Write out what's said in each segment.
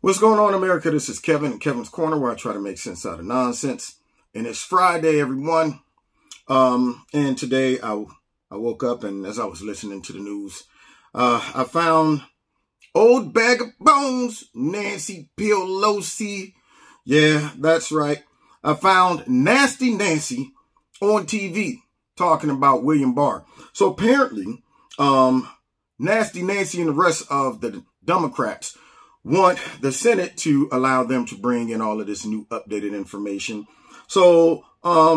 What's going on, America? This is Kevin in Kevin's Corner, where I try to make sense out of nonsense. And it's Friday, everyone. And today I woke up, and as I was listening to the news, I found old bag of bones, Nancy Pelosi. Yeah, that's right. I found Nasty Nancy on TV talking about William Barr. So apparently, Nasty Nancy and the rest of the Democrats want the Senate to allow them to bring in all of this new updated information. So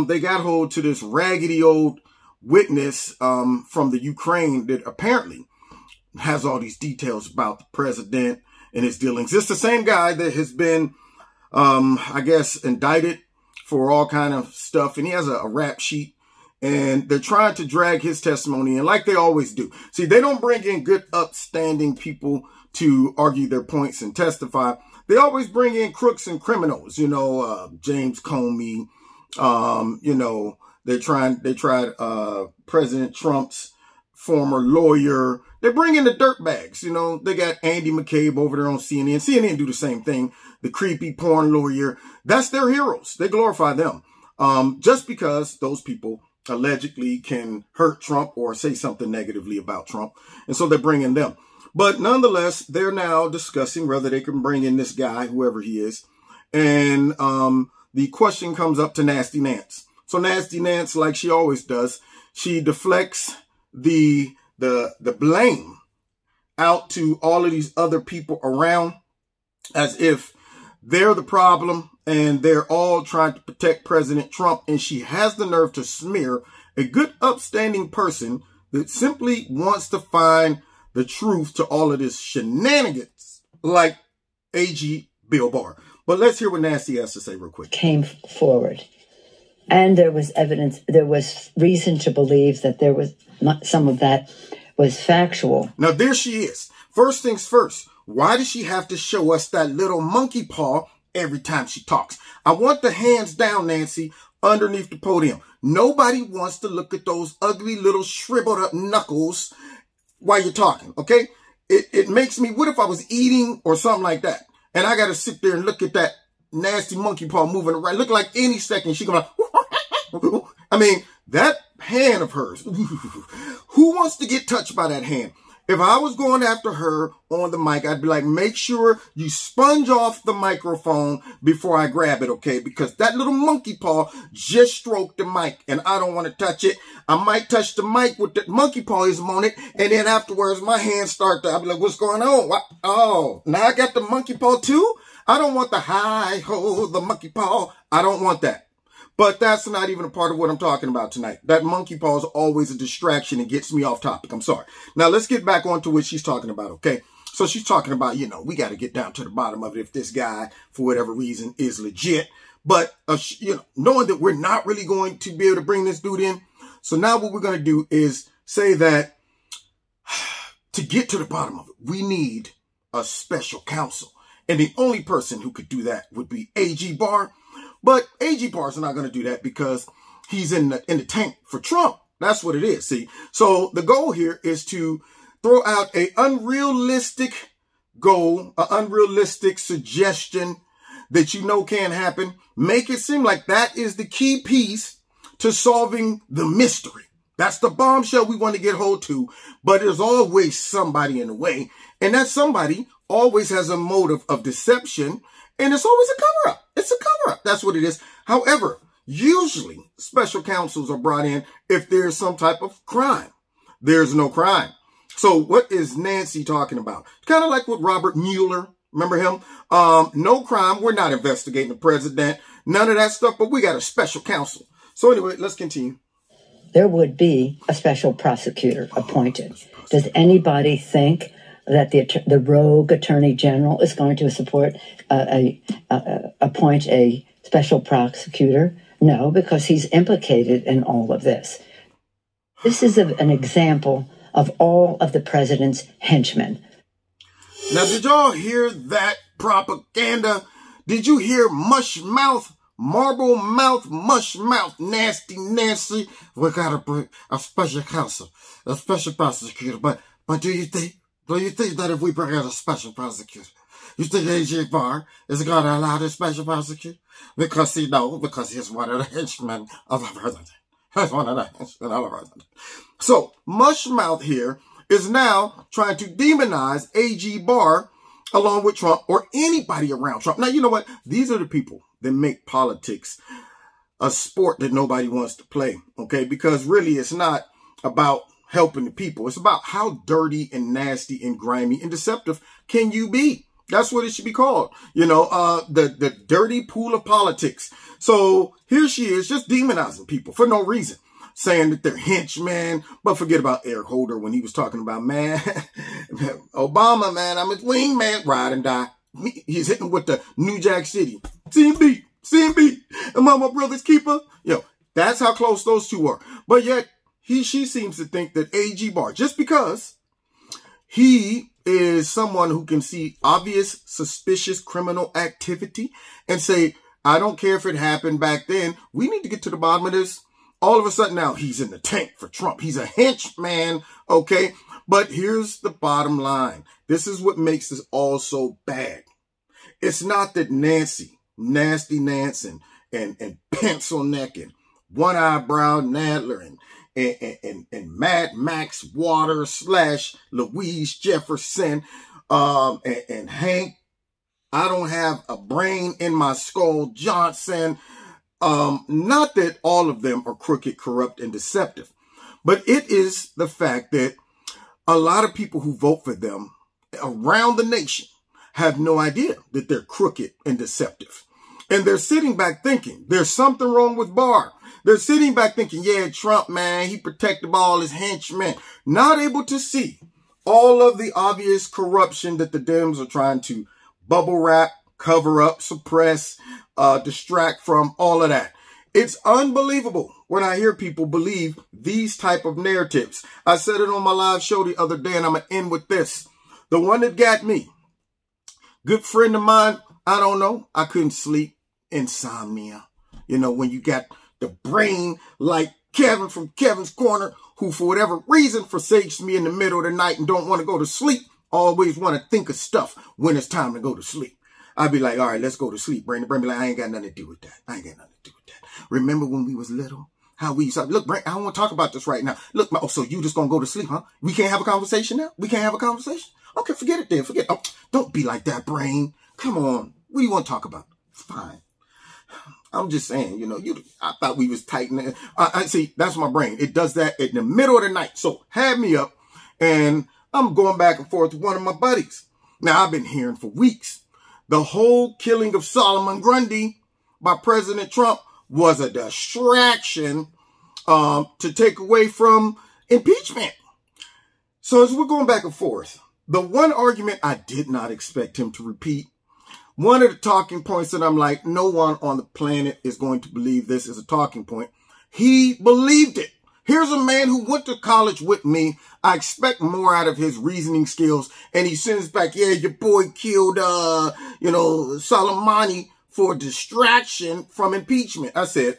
they got hold to this raggedy old witness from the Ukraine that apparently has all these details about the president and his dealings. It's the same guy that has been, I guess, indicted for all kind of stuff. And he has a rap sheet. And they're trying to drag his testimony in like they always do. See, they don't bring in good, upstanding people to argue their points and testify. They always bring in crooks and criminals, James Comey. They tried President Trump's former lawyer. They bring in the dirtbags. They got Andy McCabe over there on CNN. CNN do the same thing. The creepy porn lawyer. That's their heroes. They glorify them. Just because those people allegedly can hurt Trump or say something negatively about Trump. And so they're bringing them. But nonetheless, they're now discussing whether they can bring in this guy, whoever he is. And the question comes up to Nasty Nance. So Nasty Nance, like she always does, she deflects the blame out to all of these other people around as if they're the problem and they're all trying to protect President Trump. And she has the nerve to smear a good, upstanding person that simply wants to find the truth to all of this shenanigans, like AG Bill Barr. But let's hear what Nasty has to say real quick. Came forward, and there was evidence, there was reason to believe that there was some of that was factual. Now there she is. First things first, why does she have to show us that little monkey paw every time she talks? I want the hands down, Nancy, underneath the podium. Nobody wants to look at those ugly little shriveled up knuckles while you're talking, okay? It makes me, what if I was eating or something like that? And I got to sit there and look at that nasty monkey paw moving around. Look like any second she going to, I mean, that hand of hers. Who wants to get touched by that hand? If I was going after her on the mic, I'd be like, make sure you sponge off the microphone before I grab it, okay? Because that little monkey paw just stroked the mic, and I don't want to touch it. I might touch the mic with the monkey pawism on it, and then afterwards, my hands start to, I'll be like, what's going on? What? Oh, now I got the monkey paw too? I don't want the hi-ho, the monkey paw. I don't want that. But that's not even a part of what I'm talking about tonight. That monkey paw is always a distraction and gets me off topic. I'm sorry. Now, let's get back onto what she's talking about, okay? So she's talking about, we got to get down to the bottom of it if this guy, for whatever reason, is legit. But, knowing that we're not really going to be able to bring this dude in. So now what we're going to do is say that to get to the bottom of it, we need a special counsel. And the only person who could do that would be AG Barr. But AG Barr's not going to do that because he's in the tank for Trump. That's what it is. See, so the goal here is to throw out an unrealistic goal, an unrealistic suggestion that can't happen. Make it seem like that is the key piece to solving the mystery. That's the bombshell we want to get hold to. But there's always somebody in the way. And that somebody always has a motive of deception. And it's always a cover-up. It's a cover-up. That's what it is. However, usually special counsels are brought in if there's some type of crime. There's no crime. So what is Nancy talking about? Kind of like with Robert Mueller. Remember him? No crime. We're not investigating the president. None of that stuff. But we got a special counsel. So anyway, let's continue. There would be a special prosecutor appointed. Does anybody think that the rogue attorney general is going to appoint a special prosecutor? No, because he's implicated in all of this. This is an example of all of the president's henchmen. Now, did y'all hear that propaganda? Did you hear mush mouth, marble mouth, mush mouth, nasty Nancy? We gotta bring a special counsel, a special prosecutor. But do you think that if we bring out a special prosecutor, You think A.G. Barr is going to allow this special prosecutor? Because he's one of the henchmen of the president. He's one of the henchmen of the president. So, Mushmouth here is now trying to demonize A.G. Barr along with Trump or anybody around Trump. Now, you know what? These are the people that make politics a sport that nobody wants to play, okay? Because really it's not about helping the people. It's about how dirty and nasty and grimy and deceptive can you be? That's what it should be called. You know, the dirty pool of politics. So here she is just demonizing people for no reason, saying that they're henchmen. But forget about Eric Holder when he was talking about, man, Obama, man, I'm his wingman, ride and die. He's hitting with the New Jack City. CMB, am I my brother's keeper? Yo, that's how close those two are. But yet, she seems to think that A.G. Barr, just because he is someone who can see obvious, suspicious criminal activity and say, I don't care if it happened back then. We need to get to the bottom of this. All of a sudden now he's in the tank for Trump. He's a henchman, okay? But here's the bottom line. This is what makes this all so bad. It's not that Nancy, Nasty Nance and pencil neck and one eyebrow Nadler and Mad Max Waters / Louise Jefferson and Hank, I don't have a brain in my skull, Johnson. Not that all of them are crooked, corrupt, and deceptive, but it is the fact that a lot of people who vote for them around the nation have no idea that they're crooked and deceptive. And they're sitting back thinking there's something wrong with Barr. They're sitting back thinking, yeah, Trump, man, he protected all his henchmen. Not able to see all of the obvious corruption that the Dems are trying to bubble wrap, cover up, suppress, distract from, all of that. It's unbelievable when I hear people believe these type of narratives. I said it on my live show the other day, and I'm going to end with this. The one that got me, good friend of mine, I don't know, I couldn't sleep. Insomnia. You know, when you got the brain like Kevin from Kevin's Corner, who for whatever reason forsakes me in the middle of the night and don't want to go to sleep, always want to think of stuff when it's time to go to sleep. I'd be like, all right, let's go to sleep. Brain be like, I ain't got nothing to do with that. I ain't got nothing to do with that. Remember when we was little? How we used to, look, Brain, I don't want to talk about this right now. Look, oh, so you just going to go to sleep, huh? We can't have a conversation now? We can't have a conversation? Okay, forget it then. Forget it. Oh, don't be like that, Brain. Come on. What do you want to talk about? Fine. I'm just saying, you know, I thought we was tight. I see, that's my brain. It does that in the middle of the night. So have me up and I'm going back and forth with one of my buddies. Now, I've been hearing for weeks, the whole killing of Solomon Grundy by President Trump was a distraction to take away from impeachment. So as we're going back and forth, the one argument I did not expect him to repeat, one of the talking points that I'm like, no one on the planet is going to believe this is a talking point. He believed it. Here's a man who went to college with me. I expect more out of his reasoning skills. And he sends back, yeah, your boy killed, Soleimani for distraction from impeachment. I said,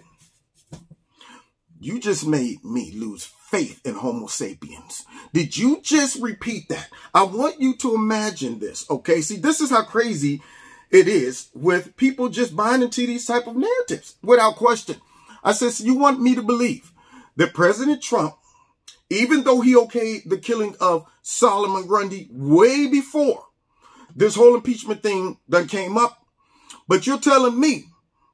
you just made me lose faith in Homo sapiens. Did you just repeat that? I want you to imagine this, okay? See, this is how crazy it is with people just buying into these type of narratives without question. I said, so you want me to believe that President Trump, even though he okayed the killing of Solomon Grundy way before this whole impeachment thing done came up, but you're telling me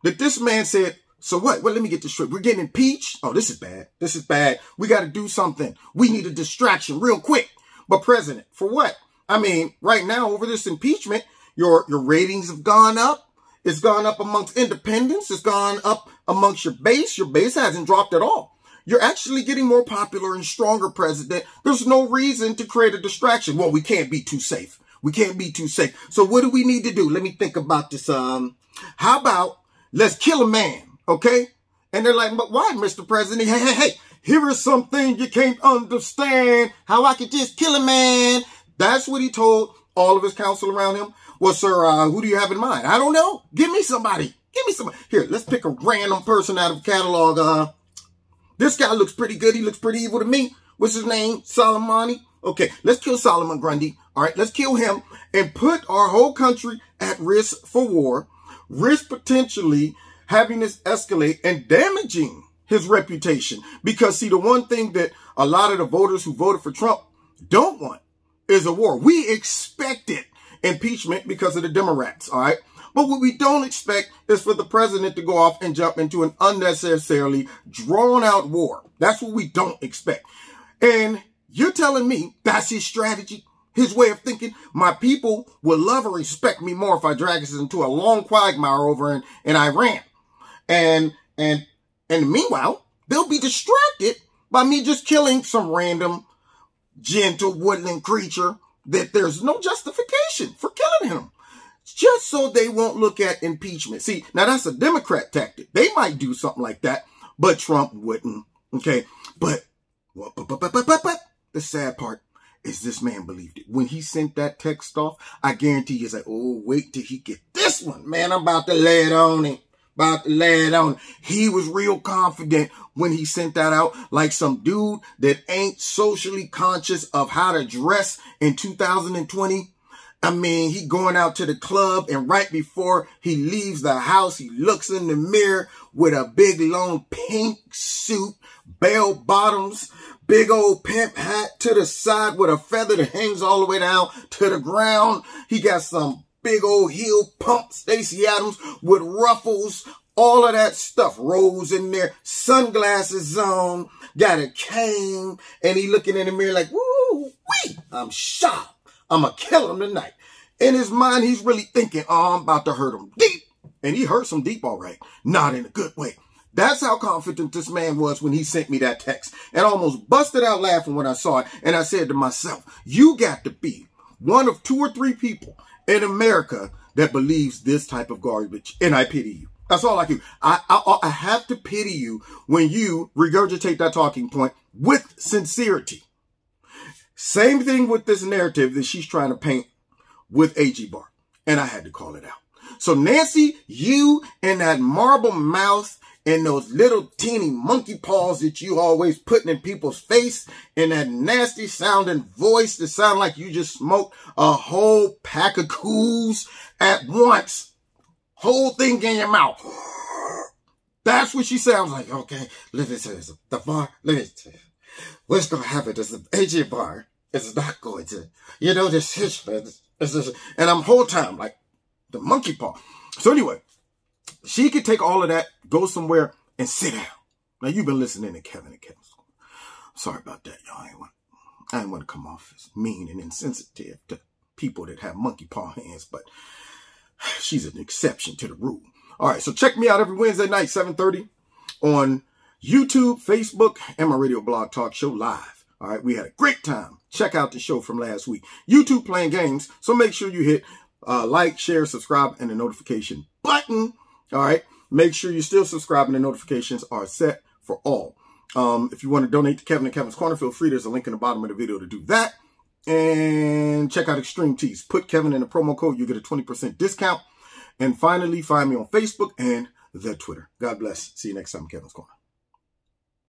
that this man said, so what? Well, let me get this straight. We're getting impeached. Oh, this is bad. This is bad. We got to do something. We need a distraction real quick. But President, for what? I mean, right now over this impeachment, your ratings have gone up. It's gone up amongst independents. It's gone up amongst your base. Your base hasn't dropped at all. You're actually getting more popular and stronger, President. There's no reason to create a distraction. Well, we can't be too safe. We can't be too safe. So what do we need to do? Let me think about this. How about let's kill a man, okay? And they're like, but why, Mr. President? Hey, here is something you can't understand. How I could just kill a man. That's what he told all of his counsel around him. Well, sir, who do you have in mind? I don't know. Give me somebody. Give me somebody. Here, let's pick a random person out of the catalog. This guy looks pretty good. He looks pretty evil to me. What's his name? Soleimani. Okay, let's kill Solomon Grundy. All right, let's kill him and put our whole country at risk for war, risk potentially having this escalate and damaging his reputation. Because see, the one thing that a lot of the voters who voted for Trump don't want is a war. We expected impeachment because of the Democrats, all right? But what we don't expect is for the president to go off and jump into an unnecessarily drawn-out war. That's what we don't expect. And you're telling me that's his strategy, his way of thinking? My people will love or respect me more if I drag us into a long quagmire over in Iran. And meanwhile, they'll be distracted by me just killing some random gentle woodland creature that there's no justification for killing him, just so they won't look at impeachment. See, now that's a Democrat tactic. They might do something like that, but Trump wouldn't. Okay, but the sad part is this man believed it. When he sent that text off, I guarantee he's like, oh, wait till he get this one. Man, I'm about to lay it on him. About to lay it on him. He was real confident when he sent that out, like some dude that ain't socially conscious of how to dress in 2020. I mean, he going out to the club, and right before he leaves the house, he looks in the mirror with a big, long pink suit, bell bottoms, big old pimp hat to the side with a feather that hangs all the way down to the ground. He got some big old heel pump Stacey Adams with ruffles, all of that stuff rolls in there, sunglasses on, got a cane, and he looking in the mirror like, woo, wee, I'm sharp. I'm going to kill him tonight. In his mind, he's really thinking, oh, I'm about to hurt him deep. And he hurts him deep, all right. Not in a good way. That's how confident this man was when he sent me that text. And I almost busted out laughing when I saw it. And I said to myself, you got to be one of 2 or 3 people in America that believes this type of garbage. And I pity you. That's all I can do. I have to pity you when you regurgitate that talking point with sincerity. Same thing with this narrative that she's trying to paint with AG Bar. And I had to call it out. So Nancy, you and that marble mouth and those little teeny monkey paws that you always putting in people's face and that nasty sounding voice that sound like you just smoked a whole pack of Cruz at once. Whole thing in your mouth. That's what she sounds like. Okay, let me say this. The bar, let me say what's going to happen is the AG Bar is not going to, you know, this hitchman. And I'm whole time like the monkey paw. So anyway, she could take all of that, go somewhere, and sit down. Now, you've been listening to Kevin and Kevin's Corner. Sorry about that, y'all. I ain't want to come off as mean and insensitive to people that have monkey paw hands, but she's an exception to the rule. All right, so check me out every Wednesday night, 7:30 on YouTube, Facebook, and my radio blog talk show live. All right, we had a great time. Check out the show from last week. YouTube playing games, so make sure you hit like, share, subscribe, and the notification button. All right, make sure you're still subscribing. The notifications are set for all. If you want to donate to Kevin and Kevin's Corner, feel free. There's a link in the bottom of the video to do that. And check out Extreme Tees. Put Kevin in the promo code. You get a 20% discount. And finally, find me on Facebook and the Twitter. God bless. See you next time, Kevin's Corner.